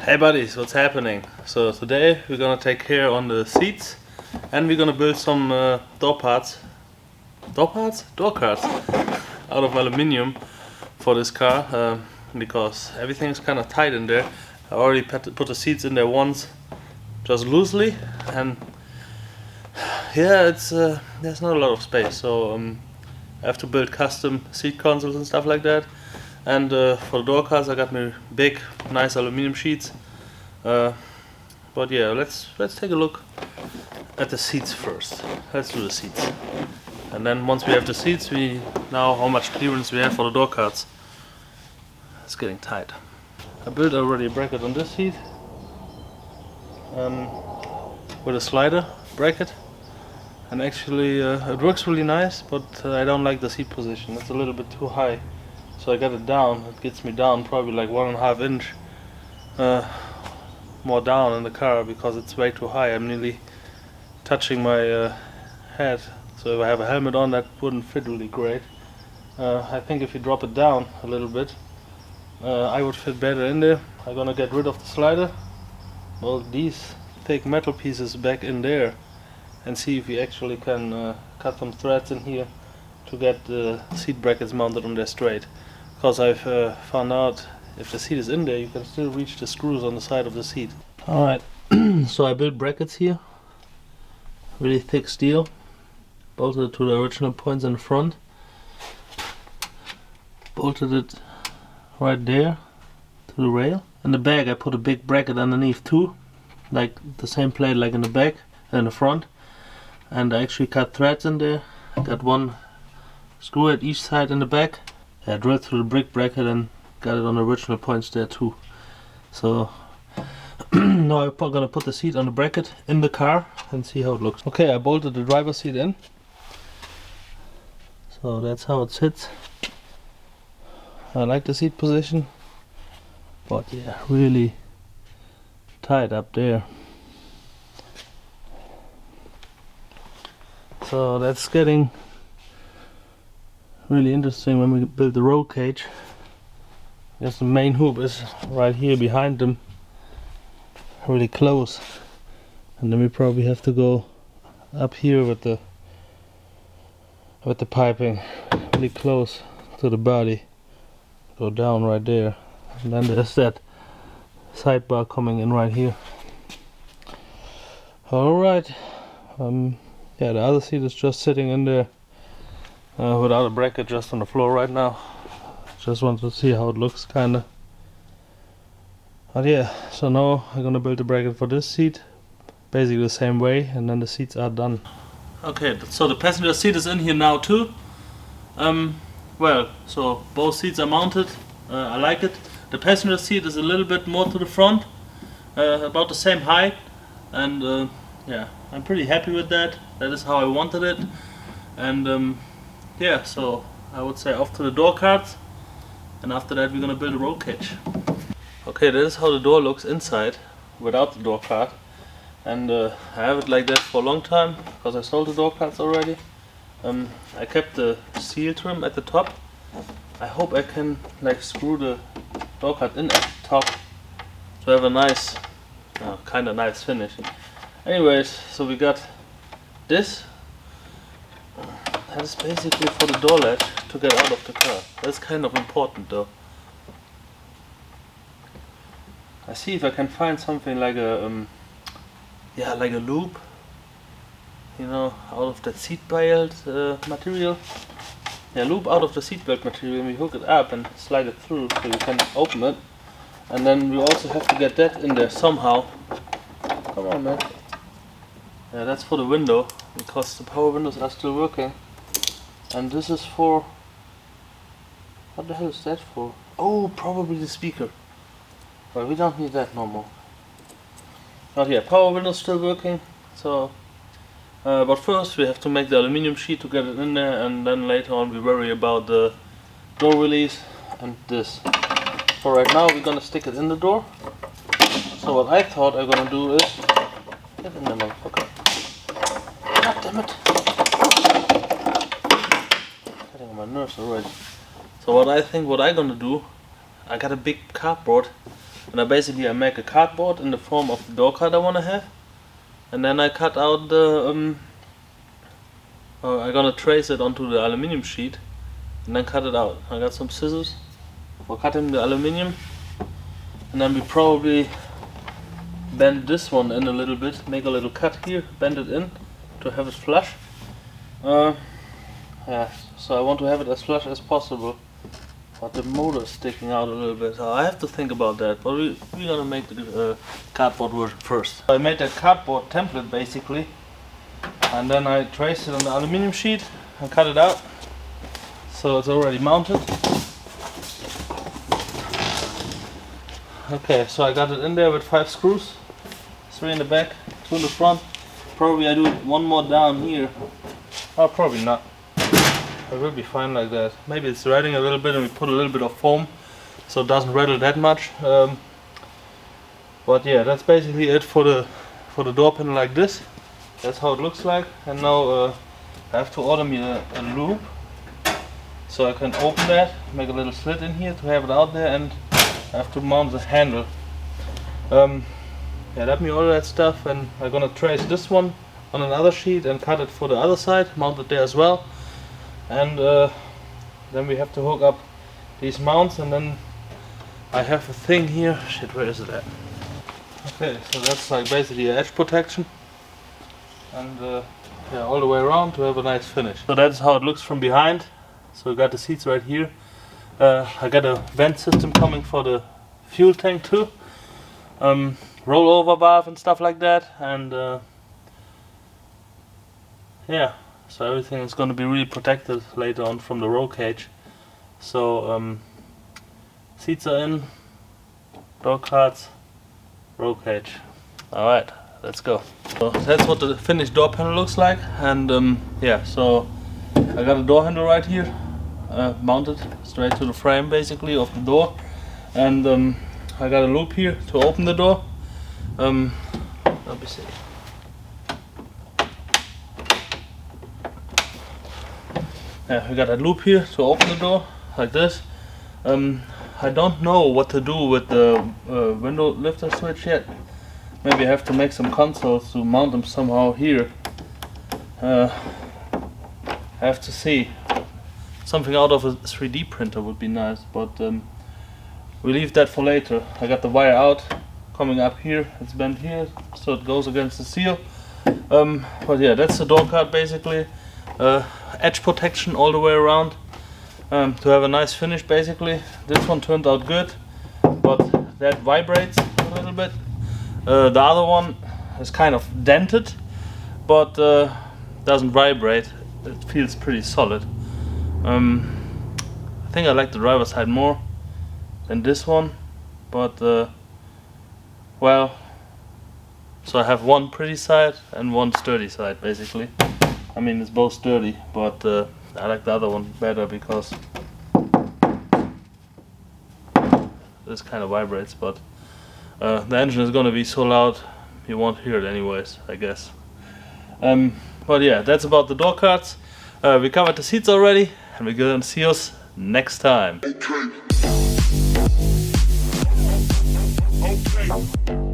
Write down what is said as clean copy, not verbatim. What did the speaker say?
Hey buddies, what's happening? So today we're gonna take care on the seats and we're gonna build some door cards out of aluminium for this car because everything is kind of tight in there. I already put the seats in there once, just loosely, and yeah, it's there's not a lot of space, so I have to build custom seat consoles and stuff like that. And for the door cards I got me big, nice aluminium sheets. But yeah, let's take a look at the seats first. Let's do the seats. And then once we have the seats, we know how much clearance we have for the door cards. It's getting tight. I built already a bracket on this seat with a slider bracket. And actually it works really nice, but I don't like the seat position. It's a little bit too high. So I got it down. It gets me down probably like 1.5 inch more down in the car because it's way too high. I'm nearly touching my head. So if I have a helmet on, that wouldn't fit really great. I think if you drop it down a little bit, I would fit better in there. I'm gonna get rid of the slider, well, these thick metal pieces back in there, and see if we actually can cut some threads in here to get the seat brackets mounted on there straight. Because I've found out if the seat is in there, you can still reach the screws on the side of the seat. Alright, so I built brackets here, really thick steel, bolted it to the original points in the front, bolted it right there to the rail. In the back I put a big bracket underneath too, like the same plate like in the back and in the front, and I actually cut threads in there. I got one screw at each side in the back. I drilled through the brick bracket and got it on the original points there too. So now I'm gonna put the seat on the bracket in the car and see how it looks. Okay, I bolted the driver's seat in. So that's how it sits. I like the seat position, but yeah, really tight up there. So that's getting really interesting when we build the roll cage. I guess the main hoop is right here behind them, really close, and then we probably have to go up here with the piping really close to the body, go down right there, and then there's that sidebar coming in right here. Alright, yeah, the other seat is just sitting in there without a bracket, just on the floor right now. Just wanted to see how it looks, kinda. But yeah, so now I'm gonna build a bracket for this seat, basically the same way, and then the seats are done. Okay, so the passenger seat is in here now too. Well, so both seats are mounted. I like it. The passenger seat is a little bit more to the front, about the same height, and yeah, I'm pretty happy with that. That is how I wanted it. And yeah, so I would say off to the door cards, and after that we're gonna build a roll cage. Okay, that is how the door looks inside without the door card, and I have it like that for a long time because I sold the door cards already. I kept the seal trim at the top. I hope I can like screw the door card in at the top to have a nice, kind of nice finish. Anyways, so we got this. That is basically for the door latch to get out of the car. That's kind of important though. I see if I can find something like a yeah, like a loop, you know, out of that seatbelt material. Yeah, loop out of the seatbelt material, and we hook it up and slide it through so you can open it. And then we also have to get that in there somehow. Come on, man. Yeah, that's for the window because the power windows are still working. And this is for, what the hell is that for? Oh, probably the speaker. Well, we don't need that no more. But yeah, power windows still working. So, but first we have to make the aluminium sheet to get it in there, and then later on we worry about the door release and this. So right now we're gonna stick it in the door. So what I thought I'm gonna do is, get in there, motherfucker. God damn it. Getting on my nerves already. So what I'm gonna do, I got a big cardboard And I make a cardboard in the form of the door card I want to have, and then I cut out the I'm gonna trace it onto the aluminium sheet and then cut it out. I got some scissors for cutting the aluminium, and then we probably bend this one in a little bit, make a little cut here, bend it in to have it flush. Yeah, so I want to have it as flush as possible, but the motor is sticking out a little bit, so I have to think about that. But we're gonna make the cardboard version first. I made a cardboard template basically, and then I traced it on the aluminium sheet and cut it out, so it's already mounted. Okay, so I got it in there with 5 screws, 3 in the back, 2 in the front. Probably I do one more down here. Oh, probably not. It will be fine like that. Maybe it's rattling a little bit and we put a little bit of foam so it doesn't rattle that much. But yeah, that's basically it for the door panel like this. That's how it looks like. And now I have to order me a loop so I can open that, make a little slit in here to have it out there, and I have to mount the handle. Yeah, let me order that stuff, and I'm gonna trace this one on another sheet and cut it for the other side, mount it there as well. And then we have to hook up these mounts, and then I have a thing here. Shit, where is it at? Okay, so that's like basically an edge protection, and yeah, all the way around to have a nice finish. So that's how it looks from behind. So we got the seats right here. I got a vent system coming for the fuel tank too, rollover valve and stuff like that, and yeah, so everything is going to be really protected later on from the roll cage. So seats are in, door cards, roll cage. Alright, let's go. So that's what the finished door panel looks like, and yeah, so I got a door handle right here, mounted straight to the frame basically of the door, and I got a loop here to open the door. Let me see. Yeah, we got a loop here to open the door like this. I don't know what to do with the window lifter switch yet. Maybe I have to make some consoles to mount them somehow here. I have to see. Something out of a 3D printer would be nice, but we leave that for later. I got the wire out, coming up here, it's bent here, so it goes against the seal. But yeah, that's the door card basically. Edge protection all the way around, to have a nice finish basically. This one turned out good, but that vibrates a little bit. The other one is kind of dented, but doesn't vibrate. It feels pretty solid. I think I like the driver's side more than this one, but well, so I have one pretty side and one sturdy side basically. I mean, it's both sturdy, but I like the other one better because this kind of vibrates, but the engine is gonna be so loud you won't hear it anyways, I guess. But yeah, that's about the door cards. We covered the seats already, and we're gonna see us next time. Okay.